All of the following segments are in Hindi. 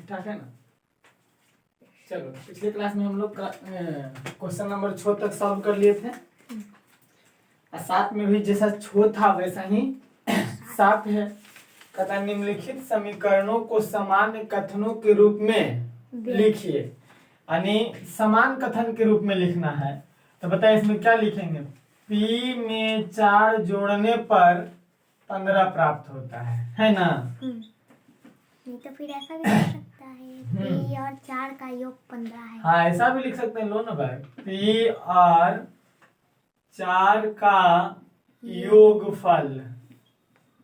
ठीक ठाक है ना। चलो पिछले क्लास में हम लोग क्वेश्चन नंबर 6 तक सॉल्व कर लिए थे और 7 में भी जैसा 6 था वैसा ही 7 है। कहता निम्नलिखित समीकरणों को समान कथनों के रूप में लिखिए, यानी समान कथन के रूप में लिखना है। तो बताइए इसमें क्या लिखेंगे। P में 4 जोड़ने पर 15 प्राप्त होता है ना। नहीं तो फिर ऐसा भी लिख सकता है P और 4 का योग 15 है। हाँ ऐसा भी लिख सकते हैं। लो ना भाई, P और 4 का योगफल,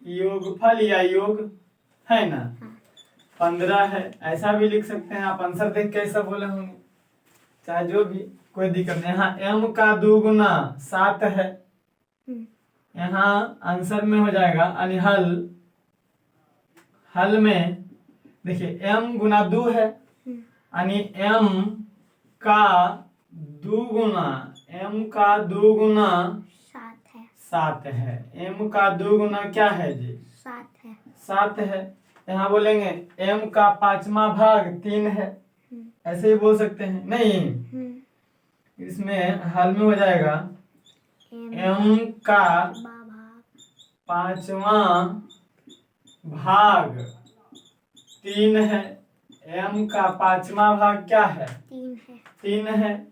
योगफल या योग है ना 15 है। ऐसा भी लिख सकते हैं। आप आंसर देख कैसा बोले होंगे, चाहे जो भी, कोई दिक्कत नहीं। यहाँ m का 2 गुना 7 है। यहाँ आंसर में हो जाएगा यानी हल में देखिए m गुना 2 है यानी m का 2 गुना 7 है। m का 2 गुना क्या है जी? 7 है। यहाँ बोलेंगे m का 5वां भाग 3 है, ऐसे ही बोल सकते हैं। नहीं, इसमें हल में हो जाएगा m का 5वां भाग 3 है। m का 5वां भाग क्या है? 3 है।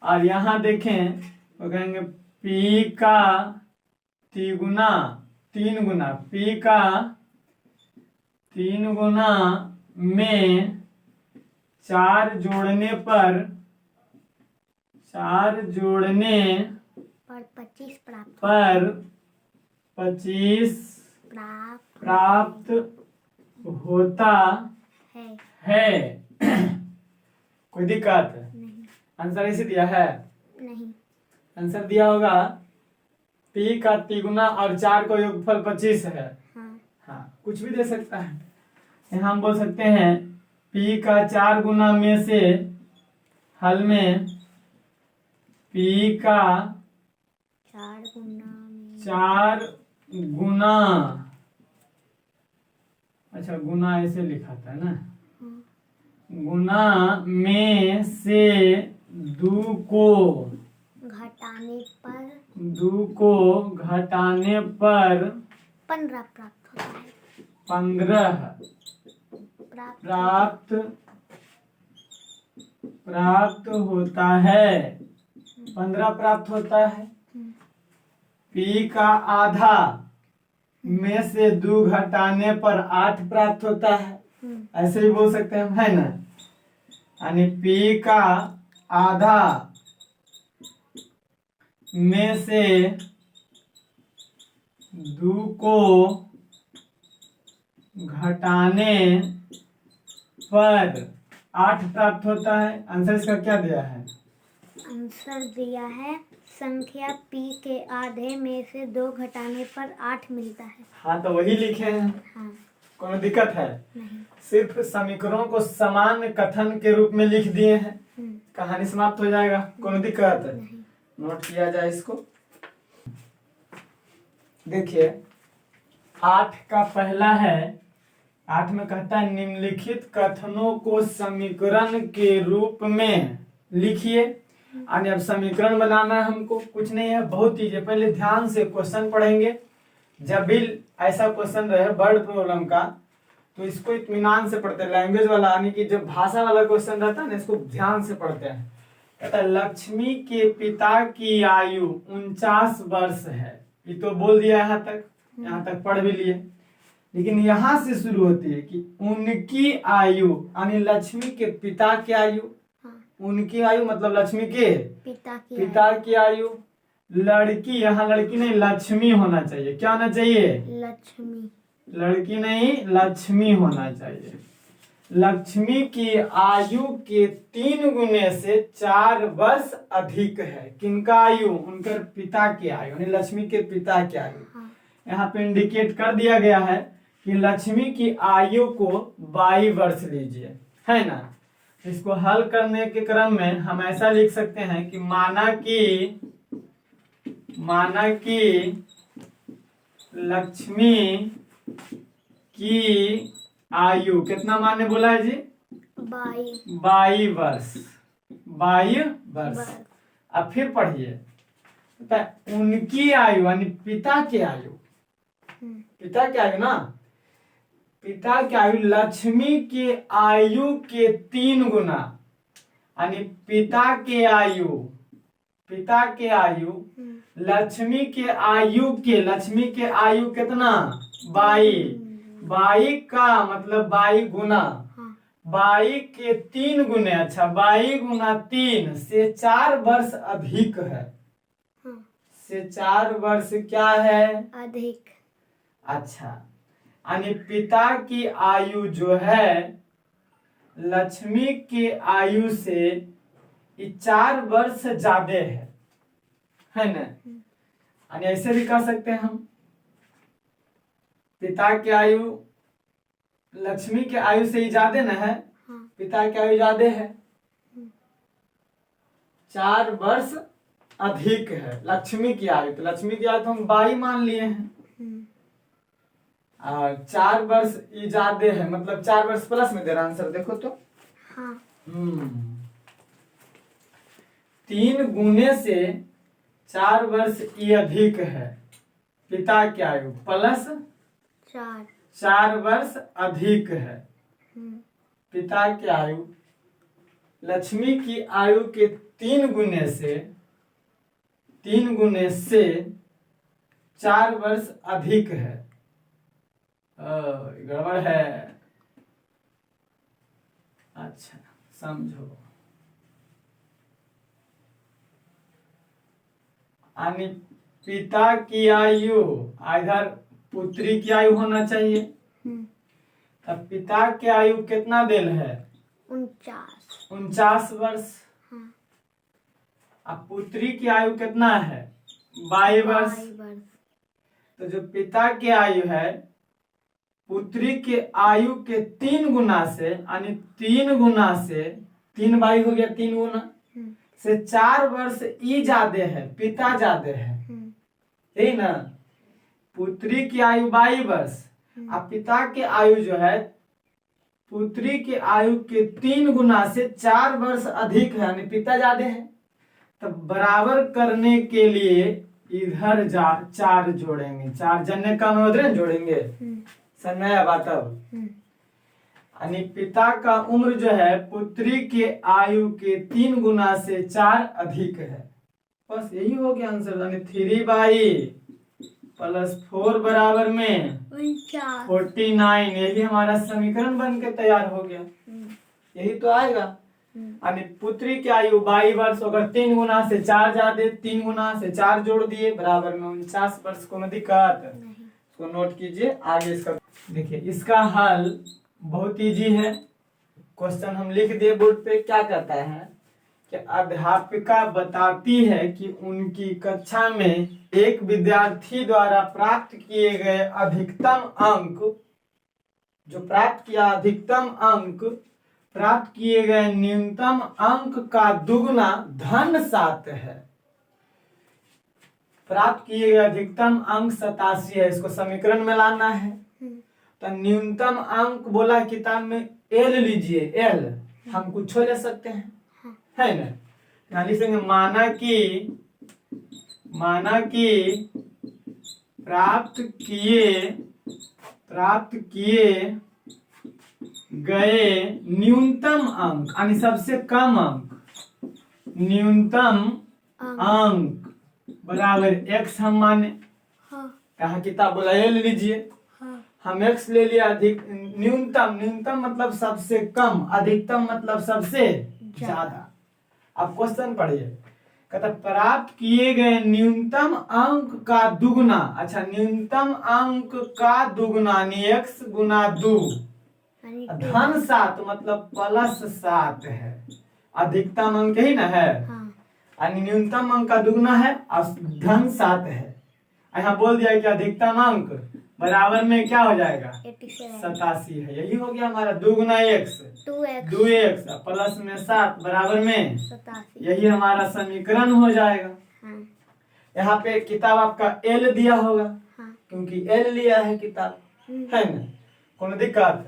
और यहाँ देखें तो कहेंगे p का 3 गुना p का 3 गुना में 4 जोड़ने पर 25 प्राप्त होता है। कोई दिक्कत नहीं। आंसर इसे दिया है नहीं। आंसर दिया होगा P का 3 गुना और 4 का योगफल 25 है। हाँ कुछ भी दे सकता है। यहाँ हम बोल सकते हैं P का 4 गुना में से हल में P का 4 गुना, अच्छा गुना ऐसे लिखा था ना, गुना में से 2 को घटाने पर 15 प्राप्त होता है। 15 प्राप्त होता है। 15 प्राप्त होता है। P का आधा में से 2 घटाने पर 8 प्राप्त होता है, ऐसे ही बोल सकते हैं, है ना। यानी P का आधा में से 2 को घटाने पर 8 प्राप्त होता है। आंसर इसका क्या दिया है? आंसर दिया है संख्या P के आधे में से 2 घटाने पर 8 मिलता है। हाँ तो वही लिखे हैं। हाँ। कोई दिक्कत है? नहीं। सिर्फ समीकरणों को समान कथन के रूप में लिख दिए हैं, कहानी समाप्त हो जाएगा। कोई दिक्कत है? नोट किया जाए इसको। देखिए 8 का पहला है, 8 में कहता है निम्नलिखित कथनों को समीकरण के रूप में लिखिए। यानी अब समीकरण बनाना है हमको, कुछ नहीं है, बहुत चीजें। पहले ध्यान से क्वेश्चन पढ़ेंगे। जब भी ऐसा क्वेश्चन रहे वर्ड प्रॉब्लम का तो इसको इत्मीनान से पढ़ते हैं। लैंग्वेज वाला यानी कि जब भाषा वाला क्वेश्चन रहता है ना, इसको ध्यान से पढ़ते हैं। कहता है लक्ष्मी के पिता की आयु 49 वर्ष है। ये तो बोल दिया यहाँ तक पढ़ भी लिए। लेकिन यहाँ से शुरू होती है कि उनकी आयु, यानी लक्ष्मी के पिता की आयु। उनकी आयु मतलब लक्ष्मी के पिता की आयु। लड़की, यहाँ लड़की नहीं लक्ष्मी होना चाहिए। क्या होना चाहिए? लक्ष्मी। लड़की नहीं लक्ष्मी होना चाहिए। लक्ष्मी की आयु के 3 गुने से 4 वर्ष अधिक है। किनका आयु? उनके पिता की आयु, यानी लक्ष्मी के पिता की आयु। यहाँ पे इंडिकेट कर दिया गया है कि लक्ष्मी की आयु को 22 वर्ष लीजिए, है ना। इसको हल करने के क्रम में हम ऐसा लिख सकते हैं कि माना कि लक्ष्मी की आयु कितना माने बोला है जी? 22 22 वर्ष। वर्ष। अब फिर पढ़िए, उनकी आयु यानी पिता की आयु, पिता की आयु ना, पिता की आयु लक्ष्मी की आयु के 3 गुना, यानी पिता की आयु लक्ष्मी के आयु कितना 22 का मतलब 22 गुना, 22 के 3 गुने, अच्छा 22 गुना 3 से 4 वर्ष अधिक है, से 4 वर्ष क्या है अधिक। अच्छा, यानी पिता की आयु जो है लक्ष्मी की आयु से 4 वर्ष ज्यादा है ना। यानी ऐसे भी कह सकते हैं हम, पिता की आयु लक्ष्मी की आयु से ही ज्यादा न है, पिता की आयु ज्यादा है, 4 वर्ष अधिक है लक्ष्मी की आयु। तो लक्ष्मी की आयु तो हम 22 मान लिए हैं, और 4 वर्ष ये ज्यादा है, मतलब 4 वर्ष प्लस में दे रहा आंसर, देखो तो। हाँ। 3 गुने से 4 वर्ष ये अधिक है, पिता की आयु प्लस 4 वर्ष अधिक है, पिता की आयु लक्ष्मी की आयु के 3 गुने से 4 वर्ष अधिक है। गड़बड़ है, अच्छा समझो। यानी पिता की आयु, इधर पुत्री की आयु होना चाहिए, तब पिता की आयु कितना देल है 49 वर्ष। अब पुत्री की आयु कितना है 22 वर्ष। तो जो पिता की आयु है पुत्री के आयु के 3 गुना से, यानी 3 गुना से 3 22 हो गया, 3 गुना से 4 वर्ष ई ज्यादा है, पिता ज्यादा है, यही ना। पुत्री की आयु 22 वर्ष, अब पिता की आयु जो है पुत्री की आयु के 3 गुना से 4 वर्ष अधिक है, यानी पिता ज्यादा है। तब बराबर करने के लिए इधर 4 जोड़ेंगे, 4 जन्य कम उधर जोड़ेंगे, समझ बात। अब यानी पिता का उम्र जो है पुत्री के आयु के 3 गुना से 4 अधिक है, बस यही हो गया आंसर। यानी 3/4 बराबर में 49, यही हमारा समीकरण बन के तैयार हो गया, यही तो आएगा। यानी पुत्री की आयु 22 वर्ष, अगर 3 गुना से 4 ज्यादा, 3 गुना से 4 जोड़ दिए बराबर में 49 वर्ष। को दिक्कत, इसको नोट कीजिए। आगे इसका देखिए, इसका हल बहुत इजी है। क्वेश्चन हम लिख दिए बोर्ड पे। क्या कहता है कि अध्यापिका बताती है कि उनकी कक्षा में एक विद्यार्थी द्वारा प्राप्त किए गए अधिकतम अंक, जो प्राप्त किया अधिकतम अंक प्राप्त किए गए न्यूनतम अंक का दुगना धन 7 है। प्राप्त किए गए अधिकतम अंक 87 है, इसको समीकरण में लाना है। तो न्यूनतम अंक बोला किताब में एल लीजिए, एल हम कुछ ले सकते हैं, है ना। यहाँ लिखेंगे माना कि प्राप्त किए गए न्यूनतम अंक, यानी सबसे कम अंक, न्यूनतम अंक बराबर x हम माने। कहा किताब बोला एल लीजिए, हम x ले लिया। अधिक न्यूनतम मतलब सबसे कम, अधिकतम मतलब सबसे ज्यादा। अब क्वेश्चन पढ़िए, कहता प्राप्त किए गए न्यूनतम अंक का दुगना, अच्छा न्यूनतम अंक का दुगना यानी x गुना 2 धन 7 मतलब +7 है। अधिकतम अंक ही ना है, यानी न्यूनतम अंक का दुगना है और धन 7 है। यहाँ बोल दिया कि अधिकतम अंक बराबर में क्या हो जाएगा 87 है। यही हो गया हमारा 2 गुना x 2x प्लस में 7 बराबर में 87, यही हमारा समीकरण हो जाएगा। यहाँ पे किताब आपका एल दिया होगा, क्योंकि एल लिया है किताब, है ना। कौन दिक्कत,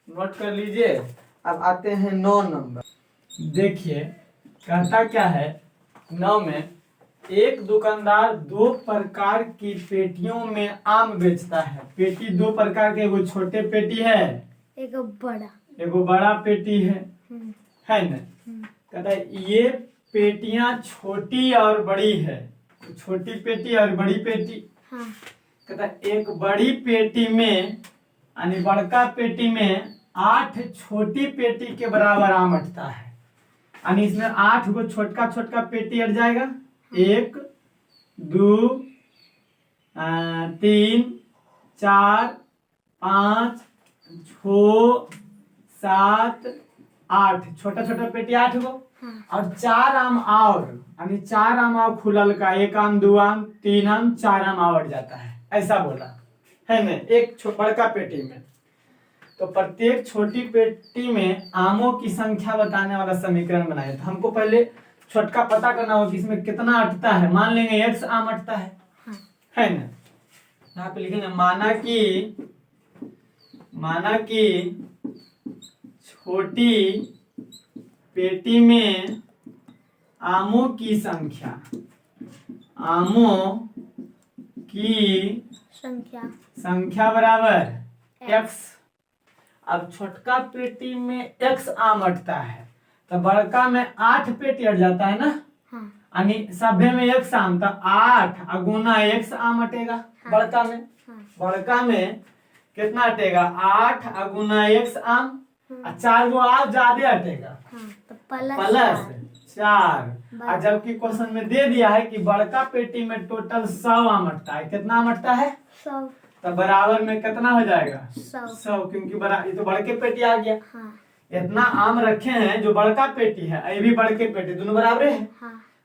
नोट कर लीजिए। अब आते हैं 9 नंबर। देखिए कहता क्या है 9 में, एक दुकानदार 2 प्रकार की पेटियों में आम बेचता है। पेटी 2 प्रकार के, एगो छोटे पेटी है, एगो बड़ा पेटी है ना। कहता है ये पेटियां छोटी और बड़ी है, छोटी पेटी और बड़ी पेटी। कहता है एक बड़ी पेटी में यानी बड़का पेटी में 8 छोटी पेटी के बराबर आम अटता है। यानी इसमें 8 गो छोटका छोटका पेटी अट जाएगा। 1 2 3 4 5 6 7 8 छोटा छोटा पेटी 8 गो और 4 आम और यानी 4 आम और खुलल का 1 आम 2 आम 3 आम 4 आम आवट जाता है, ऐसा बोला है ना। एक बड़का पेटी में तो प्रत्येक छोटी पेटी में आमों की संख्या बताने वाला समीकरण बनाए। तो हमको पहले छोटका पता करना होगा कि इसमें कितना अटता है। मान लेंगे x आम अटता है ना। यहाँ पे लिखेंगे माना कि छोटी पेटी में आमों की संख्या बराबर x। अब छोटका पेटी में x आम अटता है तो बड़का में 8 पेटी अट जाता है ना। यानी सभे में x आम तो 8 गुना x आम अटेगा बड़का में। बड़का में कितना अटेगा 8 गुना x आम, 4 गो और ज्यादा अटेगा तो प्लस 4। और जबकि क्वेश्चन में दे दिया है कि बड़का पेटी में टोटल 100 आम अटता है। कितना आम अटता है 100। तो बराबर में कितना हो जाएगा 100 क्योंकि ये तो बड़के पेटी आ गया। इतना आम रखे हैं जो बड़का पेटी है, ये भी बड़के पेटी, दोनों बराबर है।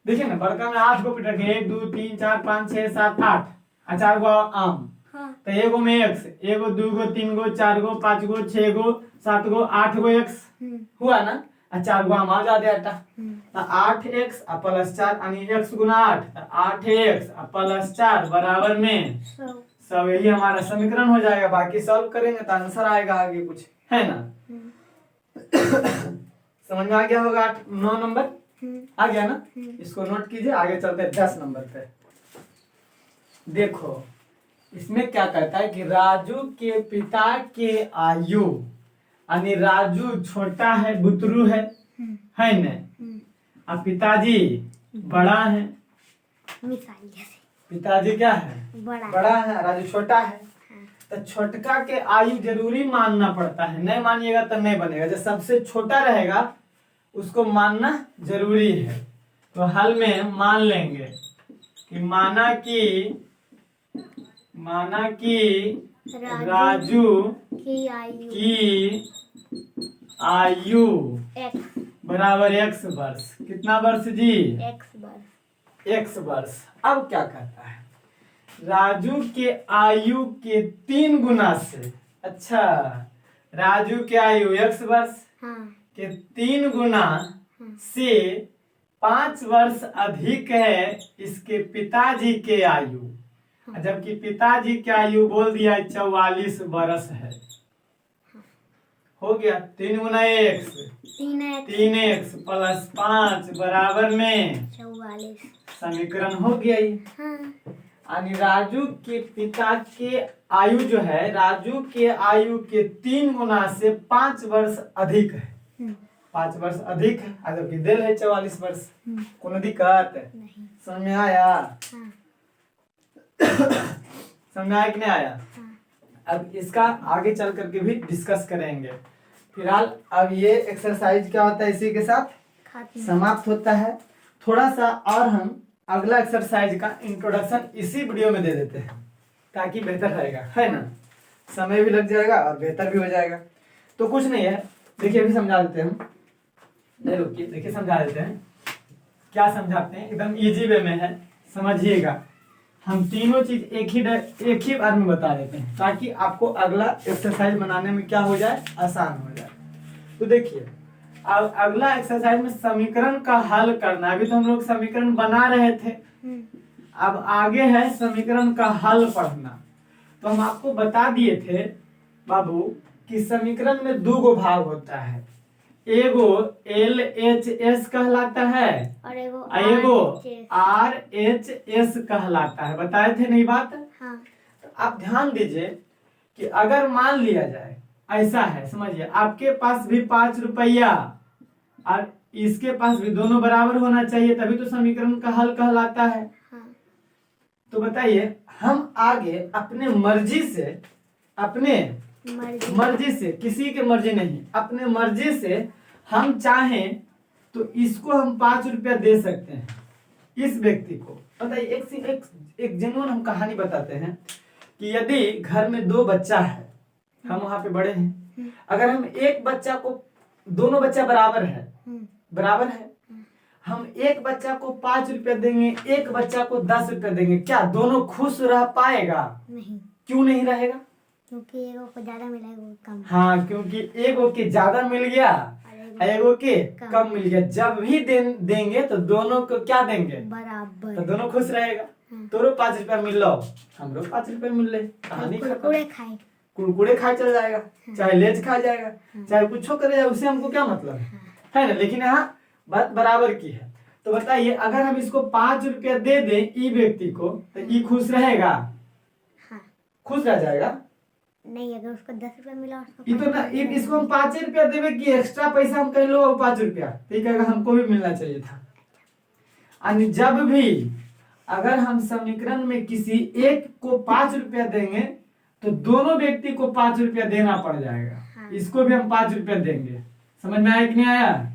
देखिए ना बड़का में 8 गो पेटी रखे, 1 2 3 4 5 6 7 8 और 4 गो आम। तो एगो में x, एगो 2 गो 3 गो 4 गो 5 गो 6 गो 7 गो 8 गो x हुआ ना। और 4 गो आम आ जाते अटा तो 8x प्लस 4 यानी x गुना 8 तो 8x प्लस 4 बराबर में 100। यही हमारा समीकरण हो जाएगा। बाकी सॉल्व करेंगे तो आंसर आएगा आगे कुछ, है ना। समझ में आ गया होगा। 9 नंबर आ गया ना। इसको नोट कीजिए, आगे चलते हैं 10 नंबर पे। देखो इसमें क्या कहता है कि राजू के पिता के आयु, यानी राजू छोटा है, बुतरू है ना, और पिताजी बड़ा है। पिताजी क्या है बड़ा है, राजू छोटा है। तो छोटका के आयु जरूरी मानना पड़ता है, नहीं मानिएगा तो नहीं बनेगा। जो सबसे छोटा रहेगा उसको मानना जरूरी है। तो हल में मान लेंगे कि माना कि राजू की आयु बराबर x वर्ष। कितना वर्ष जी x वर्ष। अब क्या कहता है राजू के आयु के 3 गुना से, अच्छा राजू के आयु x वर्ष के 3 गुना से 5 वर्ष अधिक है इसके पिताजी के आयु। जबकि पिताजी की आयु बोल दिया 44 वर्ष है। हो गया 3 गुना x 3x प्लस 5 बराबर में 44। समीकरण हो गया। यानी राजू के पिता के आयु जो है राजू के आयु के 3 गुना से 5 वर्ष अधिक है। 5 वर्ष अधिक है जबकि दिल है 44 वर्ष। कोनो दिक्कत नहीं। समझ में आया? समझ में आया कि नहीं आया? अब इसका आगे चल करके भी डिस्कस करेंगे। फिलहाल अब ये एक्सरसाइज क्या होता है इसी के साथ समाप्त होता है। थोड़ा सा और हम अगला एक्सरसाइज का इंट्रोडक्शन इसी वीडियो में दे देते हैं ताकि बेहतर रहेगा, है ना। समय भी लग जाएगा और बेहतर भी हो जाएगा। तो कुछ नहीं है, देखिए अभी समझा देते हैं हम। नहीं रुकिए, देखिए समझा देते हैं। क्या समझाते हैं, एकदम इजी वे में है, समझिएगा। हम तीनों चीज एक ही बार में बता देते हैं ताकि आपको अगला एक्सरसाइज बनाने में क्या हो जाए, आसान हो जाए। तो देखिए अब अगला एक्सरसाइज में समीकरण का हल करना। अभी तो हम लोग समीकरण बना रहे थे, अब आगे है समीकरण का हल पढ़ना। तो हम आपको बता दिए थे बाबू कि समीकरण में 2 गो भाग होता है, एगो LHS कहलाता है और एगो एगो RHS। RHS कहलाता है। बताए थे नहीं बात? हाँ। तो आप ध्यान दीजिए कि अगर मान लिया जाए ऐसा है, समझिए आपके पास भी 5 रुपया और इसके पास भी, दोनों बराबर होना चाहिए तभी तो समीकरण का हल कहलाता है। हाँ। तो बताइए हम आगे अपने मर्जी से, अपने मर्जी से, किसी के मर्जी नहीं, अपने मर्जी से हम चाहें तो इसको हम 5 रुपया दे सकते हैं इस व्यक्ति को। बताइए एक जेन्युइन हम कहानी बताते हैं कि यदि घर में 2 बच्चा है, हम वहां पे बड़े हैं, अगर हम एक बच्चा को, दोनों बच्चा बराबर है, हम एक बच्चा को 5 रुपया देंगे, एक बच्चा को 10 रुपया देंगे, क्या दोनों खुश रह पाएगा? नहीं। क्यों नहीं रहेगा? क्योंकि एगो को ज्यादा मिला, एगो को कम। हाँ, क्योंकि एगो के ज्यादा मिल गया, एगो के कम मिल गया। जब भी देंगे तो दोनों को क्या देंगे? बराबर। तो दोनों खुश रहेगा। तोरो 5 रुपया मिल लो, हमरो 5 रुपया मिल ले, कहानी खत्म। कुरकुरे खाए चल जाएगा, चाहे लेज खा जाएगा, चाहे कुछ करे जाए, उससे हमको क्या मतलब है ना? लेकिन यहाँ बात बराबर की है। तो बताइए अगर हम इसको 5 रुपया दे दें ई व्यक्ति को तो ई खुश रहेगा? हाँ। खुश रह जाएगा? नहीं, अगर उसको 10 रुपया मिला, इसको हम 5 रुपया देवे कि एक्स्ट्रा पैसा हम कह लो 5 रुपया, ठीक है, हमको भी मिलना चाहिए था। और जब भी अगर हम समीकरण में किसी एक को 5 रुपया देंगे तो दोनों व्यक्ति को 5 रुपया देना पड़ जाएगा। हाँ। इसको भी हम 5 रुपया देंगे। समझ में आया कि नहीं आया?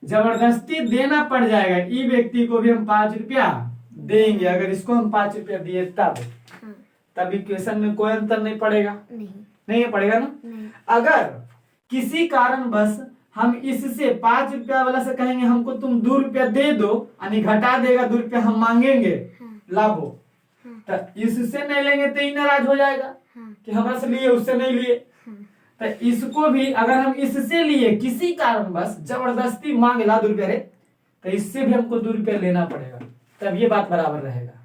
जबरदस्ती देना पड़ जाएगा, ई व्यक्ति को भी हम 5 रुपया देंगे। अगर इसको हम 5 रुपया दिए तब इक्वेशन में कोई अंतर नहीं पड़ेगा। नहीं पड़ेगा ना? नहीं। अगर किसी कारणवश हम इससे 5 रुपया वाला से कहेंगे हमको तुम 2 रुपया दे दो, यानी घटा देगा 2 रुपया हम मांगेंगे, लाभो, तो इससे नहीं लेंगे तो ही नाराज हो जाएगा कि हमारे से लिए उससे नहीं लिए। तो इसको भी अगर हम इससे लिए किसी कारणवश जबरदस्ती मांगे ला 2 रुपया रे, तो इससे भी हमको 2 रुपया लेना पड़ेगा, तब ये बात बराबर रहेगा।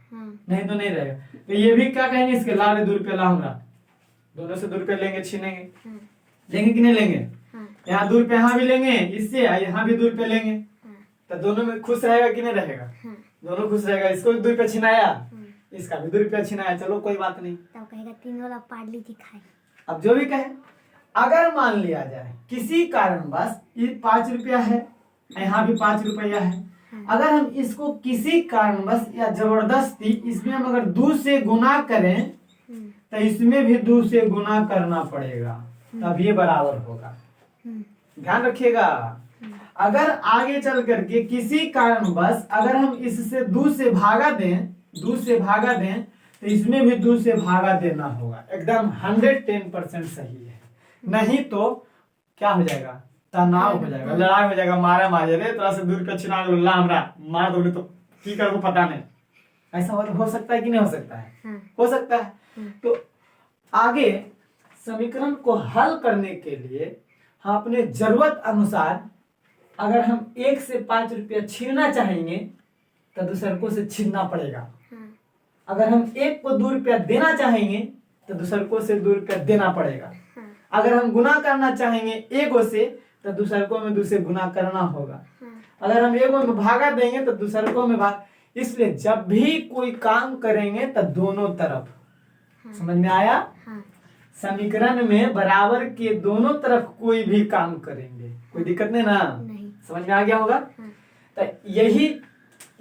नहीं तो नहीं रहेगा। तो ये भी क्या कहेंगे इसके, ला रे 2 रुपया ला, हमरा दोनों से 2 रुपया लेंगे, छीनेंगे। लेंगे कि नहीं लेंगे? यहाँ 2 रुपया यहाँ भी लेंगे इससे, यहाँ भी 2 रुपया लेंगे, तो दोनों में खुश रहेगा कि नहीं रहेगा? दोनों खुश रहेगा। इसको भी 2 रुपया छिनाया, इसका भी 2 रुपया छिनाया, चलो कोई बात नहीं, तब कहेगा 3 वाला पार्ले जी खाए। अब जो भी कहे, अगर मान लिया जाए किसी कारणवश ये 5 रुपया है, यहाँ भी 5 रुपया है, अगर हम इसको किसी कारणवश या जबरदस्ती इसमें हम अगर 2 से गुना करें तो इसमें भी 2 से गुना करना पड़ेगा, तब ये बराबर होगा। ध्यान रखिएगा। अगर आगे चल करके किसी कारणवश अगर हम इससे 2 से भागा दें तो इसमें भी 2 से भागा देना होगा। एकदम 110% सही है। नहीं तो क्या हो जाएगा? तनाव हो जाएगा, लड़ाई हो जाएगा, मारा मारे, रे थोड़ा सा 2 रुपया छिना ला, हमरा मार दोगे तो की करो पता नहीं। ऐसा हो सकता है कि नहीं हो सकता है? हो सकता है। तो आगे समीकरण को हल करने के लिए हम अपने जरूरत अनुसार अगर हम 1 से 5 रुपया छीनना चाहेंगे तो दूसरको से छीनना पड़ेगा। अगर हम एक को 2 रुपया देना चाहेंगे तो दूसरको से 2 रुपया देना पड़ेगा। अगर हम गुना करना चाहेंगे एगो से तो दूसरको में 2 से गुना करना होगा। अगर हम एगो में भागा देंगे तो दूसरको में भाग। इसलिए जब भी कोई काम करेंगे तो दोनों तरफ, समझ में आया? समीकरण में बराबर के दोनों तरफ कोई भी काम करेंगे, कोई दिक्कत नहीं ना? समझ में आ गया होगा? तो यही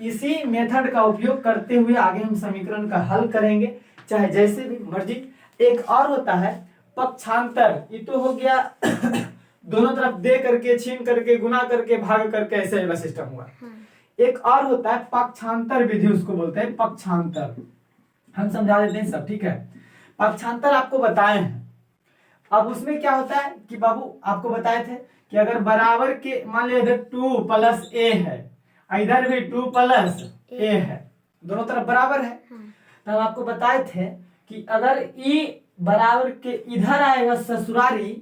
इसी मेथड का उपयोग करते हुए आगे हम समीकरण का हल करेंगे, चाहे जैसे भी मर्जी। एक और होता है पक्षांतर, ये तो हो गया दोनों तरफ दे करके, छीन करके, गुना करके, भाग करके, ऐसे वाला सिस्टम हुआ। एक और होता है पक्षांतर विधि, उसको बोलते हैं पक्षांतर। हम समझा देते हैं सब, ठीक है? पक्षांतर आपको बताए हैं। अब उसमें क्या होता है कि बाबू आपको बताए थे कि अगर बराबर के, मान लिया इधर 2 + a है, इधर भी 2 + a है, दोनों तरफ बराबर है, तब आपको बताए थे कि अगर ई बराबर के इधर आएगा ससुरारी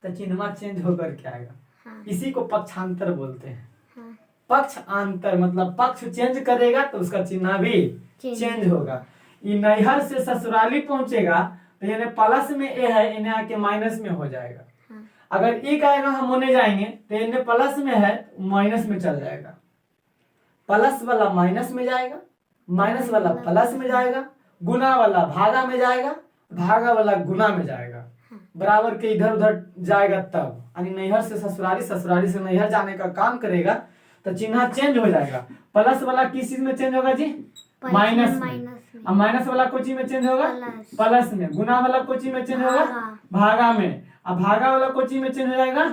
तो चिन्ह चेंज होकर के आएगा। इसी को पक्षांतर बोलते हैं। पक्ष अंतर मतलब पक्ष चेंज करेगा तो उसका चिन्ह भी चेंज होगा। ये नैहर से ससुराली पहुंचेगा तो यानी प्लस में ए है, इन्हें आके माइनस में हो जाएगा। अगर ई का आएगा हम होने जाएंगे तो इन्हें प्लस में है माइनस में चल जाएगा, प्लस वाला माइनस में जाएगा, माइनस वाला प्लस में जाएगा, गुना वाला भागा में जाएगा, भागा वाला गुना में जाएगा, बराबर के इधर उधर जाएगा तब, यानी नैहर से ससुराली, ससुराली से नैहर जाने का काम करेगा तो चिन्ह चेंज हो जाएगा। प्लस वाला किस चीज में चेंज होगा जी? माइनस में। अब माइनस वाला कोची में चेंज होगा? प्लस में। गुना वाला कोची में चेंज होगा? भागा में। अब भागा वाला कोची में चेंज हो जाएगा?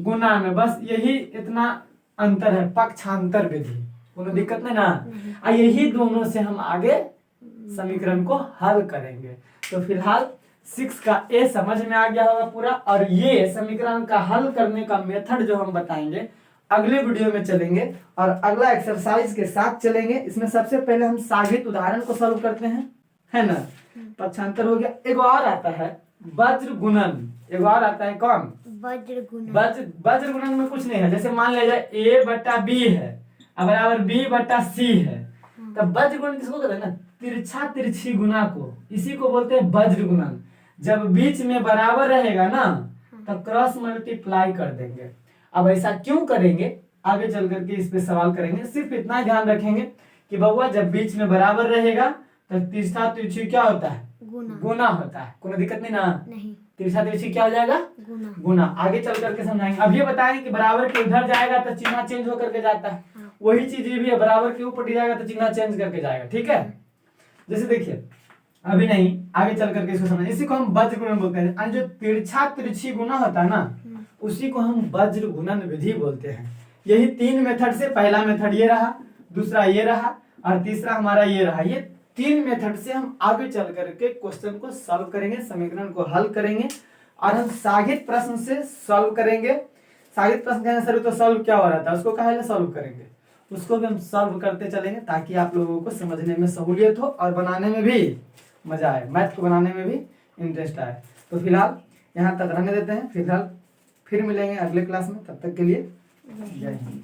गुना में। बस यही इतना अंतर है, पक्षांतर विधि, कोनो दिक्कत नहीं ना। यही दोनों से हम आगे समीकरण को हल करेंगे। तो फिलहाल 6 का ए समझ में आ गया होगा पूरा, और ये समीकरण का हल करने का मेथड जो हम बताएंगे अगले वीडियो में चलेंगे और अगला एक्सरसाइज के साथ चलेंगे। इसमें सबसे पहले हम सागित उदाहरण को सॉल्व करते हैं, है ना। पक्षांतर हो गया। एक और आता है वज्र गुणन, एक और आता है कौन? वज्र गुणन। वज्र गुणन में कुछ नहीं है, जैसे मान लिया जाए ए बटा बी है अब बराबर बी बटा सी है, तब वज्र गुणन किसको कहते हैं ना? तिरछा तिरछी गुना को, इसी को बोलते हैं वज्र गुणन। जब बीच में बराबर रहेगा ना तब क्रॉस मल्टीप्लाई कर देंगे। अब ऐसा क्यों करेंगे आगे चल करके इस पे सवाल करेंगे। सिर्फ इतना ध्यान रखेंगे कि बउआ जब बीच में बराबर रहेगा तो तिरछा तिरछी क्या होता है? गुना होता है। कोई दिक्कत नहीं ना? नहीं। तिरछा तिरछी क्या हो जाएगा? गुना। आगे चल करके समझाएंगे। अब ये बताएं कि बराबर के उधर जाएगा तो चिन्ह चेंज होकर के जाता है, वही चीज ये भी है, बराबर के ऊपर जाएगा तो चिन्ह चेंज करके जाएगा। ठीक है, जैसे देखिए अभी नहीं, आगे चल करके इसको समझ। इसी को हम वज्र गुणन बोलते हैं, और जो तिरछा तिरछी गुना होता है ना उसी को हम वज्र गुणन विधि बोलते हैं। यही 3 मेथड से, पहला मेथड ये रहा, दूसरा ये रहा और तीसरा हमारा ये रहा। ये 3 मेथड से हम आगे चल करके क्वेश्चन को सॉल्व करेंगे, समीकरण को हल करेंगे और हम सागित प्रश्न से सॉल्व करेंगे। सागित प्रश्न कहने सर तो सॉल्व क्या हो रहा था, उसको कहा सॉल्व करेंगे, उसको भी हम सॉल्व करते चलेंगे ताकि आप लोगों को समझने में सहूलियत हो और बनाने में भी मजा आए, मैथ को बनाने में भी इंटरेस्ट आए। तो फिलहाल यहाँ तक रहने देते हैं, फिलहाल फिर मिलेंगे अगले क्लास में, तब तक के लिए जय हिंद।